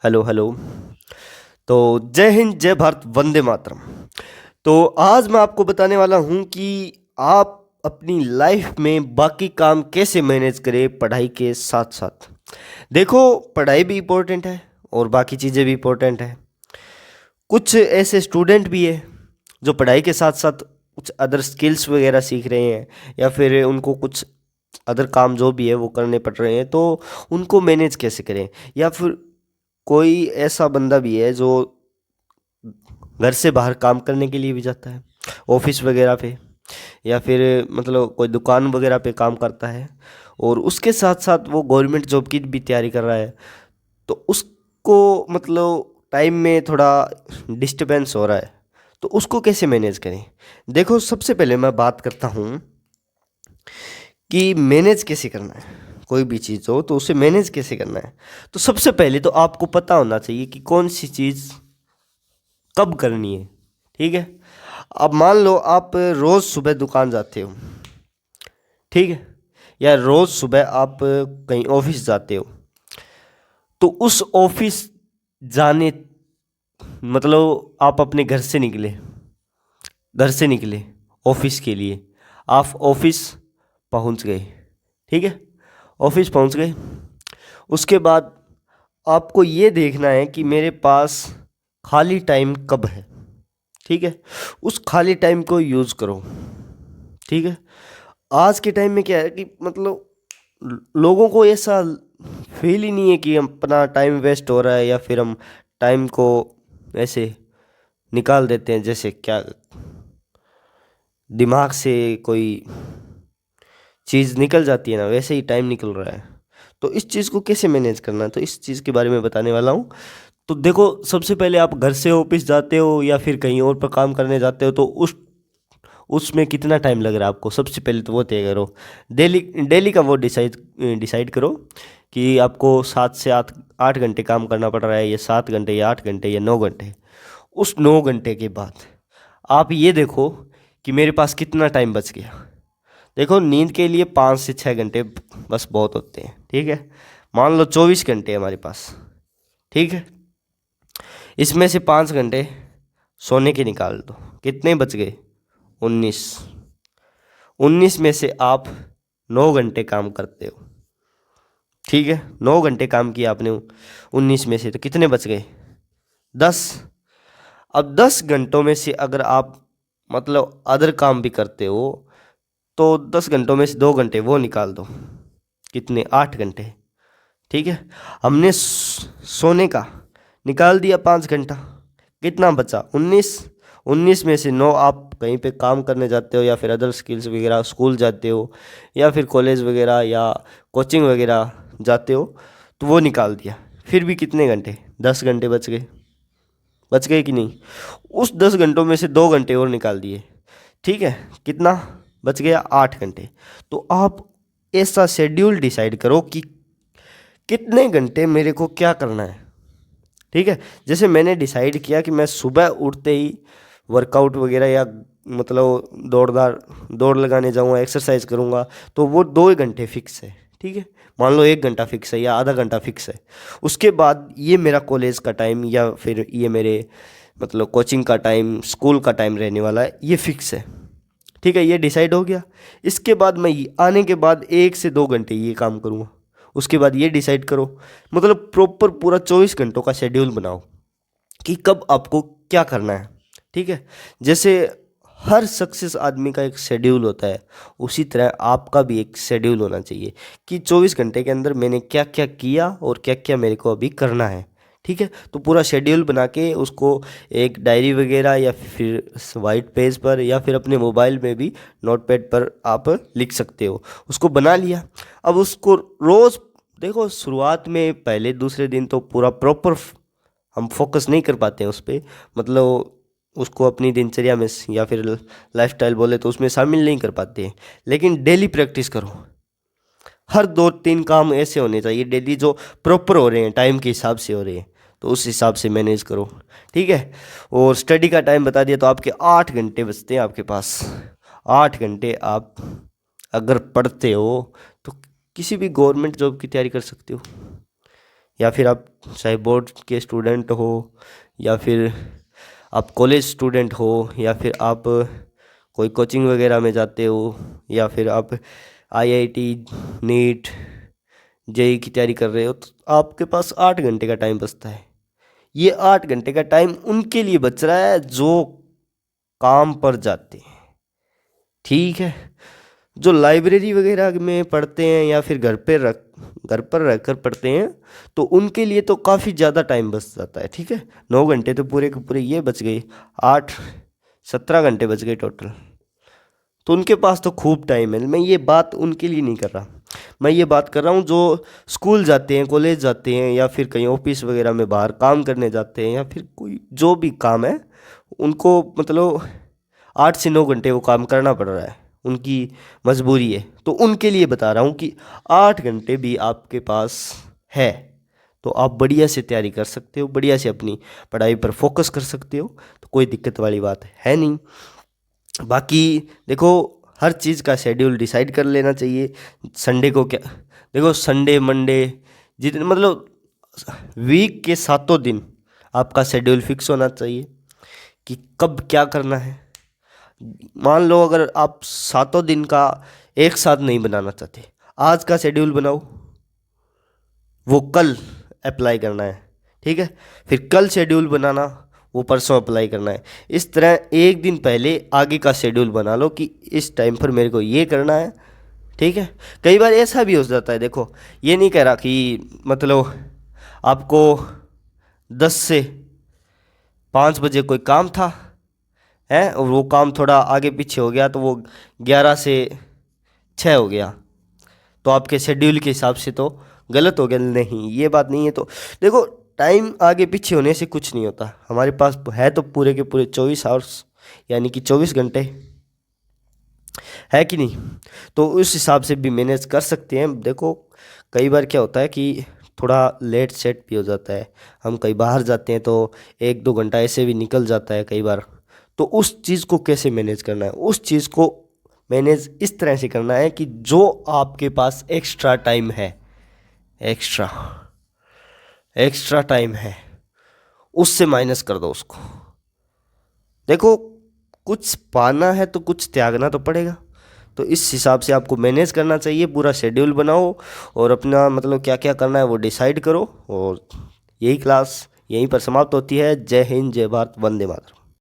Hello hello. तो जय हिंद, जय भारत, वंदे मातरम। तो आज मैं आपको बताने वाला हूँ कि आप अपनी लाइफ में बाकी काम कैसे मैनेज करें पढ़ाई के साथ साथ। देखो, पढ़ाई भी इम्पोर्टेंट है और बाकी चीज़ें भी इम्पोर्टेंट है। कुछ ऐसे स्टूडेंट भी है जो पढ़ाई के साथ साथ कुछ अदर स्किल्स वगैरह सीख रहे हैं, या फिर उनको कुछ अदर काम जो भी है वो करने पड़ रहे हैं, तो उनको मैनेज कैसे करें। या फिर कोई ऐसा बंदा भी है जो घर से बाहर काम करने के लिए भी जाता है, ऑफिस वगैरह पे, या फिर मतलब कोई दुकान वगैरह पे काम करता है, और उसके साथ साथ वो गवर्नमेंट जॉब की भी तैयारी कर रहा है। तो उसको मतलब टाइम में थोड़ा डिस्टरबेंस हो रहा है, तो उसको कैसे मैनेज करें। देखो, सबसे पहले मैं बात करता हूँ कि मैनेज कैसे करना है। कोई भी चीज़ हो तो उसे मैनेज कैसे करना है। तो सबसे पहले तो आपको पता होना चाहिए कि कौन सी चीज़ कब करनी है। ठीक है। अब मान लो आप रोज़ सुबह दुकान जाते हो, ठीक है, या रोज़ सुबह आप कहीं ऑफिस जाते हो, तो उस ऑफिस जाने मतलब आप अपने घर से निकले ऑफिस के लिए, आप ऑफिस पहुंच गए, ठीक है, ऑफिस पहुंच गए। उसके बाद आपको ये देखना है कि मेरे पास खाली टाइम कब है। ठीक है। उस खाली टाइम को यूज़ करो। ठीक है। आज के टाइम में क्या है कि मतलब लोगों को ऐसा फील ही नहीं है कि हम अपना टाइम वेस्ट हो रहा है, या फिर हम टाइम को ऐसे निकाल देते हैं जैसे क्या दिमाग से कोई चीज़ निकल जाती है ना, वैसे ही टाइम निकल रहा है। तो इस चीज़ को कैसे मैनेज करना है, तो इस चीज़ के बारे में बताने वाला हूँ। तो देखो, सबसे पहले आप घर से ऑफिस जाते हो या फिर कहीं और पर काम करने जाते हो, तो उसमें कितना टाइम लग रहा है आपको, सबसे पहले तो वो तय करो। डेली डेली का वो डिसाइड डिसाइड करो कि आपको 7 से 8 घंटे काम करना पड़ रहा है, या 7 घंटे या 8 घंटे या 9 घंटे। उस 9 घंटे के बाद आप ये देखो कि मेरे पास कितना टाइम बच गया। देखो, नींद के लिए 5 से 6 घंटे बस बहुत होते हैं। ठीक है। मान लो 24 घंटे हमारे पास। ठीक है। इसमें से 5 घंटे सोने के निकाल दो, कितने बच गए? 19। 19 में से आप 9 घंटे काम करते हो। ठीक है। 9 घंटे काम किया आपने, 19 में से तो कितने बच गए? 10। अब 10 घंटों में से अगर आप मतलब अदर काम भी करते हो, तो 10 घंटों में से 2 घंटे वो निकाल दो, कितने? 8 घंटे। ठीक है। हमने सोने का निकाल दिया 5 घंटा, कितना बचा? 19। 19 में से 9 आप कहीं पे काम करने जाते हो, या फिर अदर स्किल्स वगैरह स्कूल जाते हो, या फिर कॉलेज वगैरह या कोचिंग वगैरह जाते हो, तो वो निकाल दिया। फिर भी कितने घंटे? 10 घंटे बच गए। बच गए कि नहीं? उस 10 घंटों में से 2 घंटे और निकाल दिए। ठीक है। कितना बच गया? 8 घंटे। तो आप ऐसा शेड्यूल डिसाइड करो कि कितने घंटे मेरे को क्या करना है। ठीक है। जैसे मैंने डिसाइड किया कि मैं सुबह उठते ही वर्कआउट वगैरह या मतलब दौड़ लगाने जाऊँगा, एक्सरसाइज करूँगा, तो वो 2 घंटे फिक्स है। ठीक है। मान लो 1 घंटा फिक्स है या आधा घंटा फिक्स है। उसके बाद ये मेरा कॉलेज का टाइम, या फिर ये मेरे मतलब कोचिंग का टाइम, स्कूल का टाइम रहने वाला है, ये फिक्स है। ठीक है। ये डिसाइड हो गया। इसके बाद मैं आने के बाद 1 से 2 घंटे ये काम करूँगा। उसके बाद ये डिसाइड करो, मतलब प्रॉपर पूरा 24 घंटों का शेड्यूल बनाओ कि कब आपको क्या करना है। ठीक है। जैसे हर सक्सेस आदमी का एक शेड्यूल होता है, उसी तरह आपका भी एक शेड्यूल होना चाहिए कि 24 घंटे के अंदर मैंने क्या क्या किया और क्या क्या मेरे को अभी करना है। ठीक है। तो पूरा शेड्यूल बना के उसको एक डायरी वगैरह या फिर वाइट पेज पर या फिर अपने मोबाइल में भी नोटपैड पर आप लिख सकते हो। उसको बना लिया। अब उसको रोज़ देखो, शुरुआत में पहले दूसरे दिन तो पूरा प्रॉपर हम फोकस नहीं कर पाते हैं उस पर, मतलब उसको अपनी दिनचर्या में या फिर लाइफस्टाइल बोले तो उसमें शामिल नहीं कर पाते हैं। लेकिन डेली प्रैक्टिस करो। हर 2-3 काम ऐसे होने चाहिए डेली जो प्रॉपर हो रहे हैं, टाइम के हिसाब से हो रहे हैं, तो उस हिसाब से मैनेज करो। ठीक है। और स्टडी का टाइम बता दिया, तो आपके 8 घंटे बचते हैं आपके पास। 8 घंटे आप अगर पढ़ते हो तो किसी भी गवर्नमेंट जॉब की तैयारी कर सकते हो, या फिर आप चाहे बोर्ड के स्टूडेंट हो या फिर आप कॉलेज स्टूडेंट हो या फिर आप कोई कोचिंग वगैरह में जाते हो या फिर आप आईआईटी नीट जेई की तैयारी कर रहे हो, तो आपके पास 8 घंटे का टाइम बचता है। ये 8 घंटे का टाइम उनके लिए बच रहा है जो काम पर जाते हैं, ठीक है। जो लाइब्रेरी वगैरह में पढ़ते हैं या फिर घर पर रहकर पढ़ते हैं, तो उनके लिए तो काफ़ी ज़्यादा टाइम बच जाता है, ठीक है। 9 घंटे तो पूरे के पूरे ये बच गए, 17 घंटे बच गए टोटल। तो उनके पास तो खूब टाइम है। मैं ये बात उनके लिए नहीं कर रहा, मैं ये बात कर रहा हूँ जो स्कूल जाते हैं, कॉलेज जाते हैं या फिर कहीं ऑफिस वगैरह में बाहर काम करने जाते हैं या फिर कोई जो भी काम है, उनको मतलब 8 से 9 घंटे वो काम करना पड़ रहा है, उनकी मजबूरी है। तो उनके लिए बता रहा हूँ कि 8 घंटे भी आपके पास है तो आप बढ़िया से तैयारी कर सकते हो, बढ़िया से अपनी पढ़ाई पर फोकस कर सकते हो, तो कोई दिक्कत वाली बात है नहीं। बाकी देखो, हर चीज़ का शेड्यूल डिसाइड कर लेना चाहिए। संडे को क्या, देखो संडे मंडे जितने मतलब वीक के 7 दिन आपका शेड्यूल फिक्स होना चाहिए कि कब क्या करना है। मान लो अगर आप 7 दिन का एक साथ नहीं बनाना चाहते, आज का शेड्यूल बनाओ, वो कल अप्लाई करना है, ठीक है। फिर कल शेड्यूल बनाना, वो परसों अप्लाई करना है। इस तरह एक दिन पहले आगे का शेड्यूल बना लो कि इस टाइम पर मेरे को ये करना है, ठीक है। कई बार ऐसा भी हो जाता है, देखो ये नहीं कह रहा कि मतलब आपको 10 से 5 बजे कोई काम था है और वो काम थोड़ा आगे पीछे हो गया, तो वो 11 से 6 हो गया, तो आपके शेड्यूल के हिसाब से तो गलत हो गया। नहीं, ये बात नहीं है। तो देखो, टाइम आगे पीछे होने से कुछ नहीं होता, हमारे पास है तो पूरे के पूरे 24 आवर्स, यानी कि 24 घंटे, है कि नहीं। तो उस हिसाब से भी मैनेज कर सकते हैं। देखो कई बार क्या होता है कि थोड़ा लेट सेट भी हो जाता है, हम कहीं बाहर जाते हैं तो 1-2 घंटा ऐसे भी निकल जाता है कई बार। तो उस चीज़ को कैसे मैनेज करना है, उस चीज़ को मैनेज इस तरह से करना है कि जो आपके पास एक्स्ट्रा टाइम है, एक्स्ट्रा एक्स्ट्रा टाइम है, उससे माइनस कर दो उसको। देखो, कुछ पाना है तो कुछ त्यागना तो पड़ेगा, तो इस हिसाब से आपको मैनेज करना चाहिए। पूरा शेड्यूल बनाओ और अपना मतलब क्या क्या करना है वो डिसाइड करो। और यही क्लास यहीं पर समाप्त होती है। जय हिंद, जय भारत, वंदे मातरम।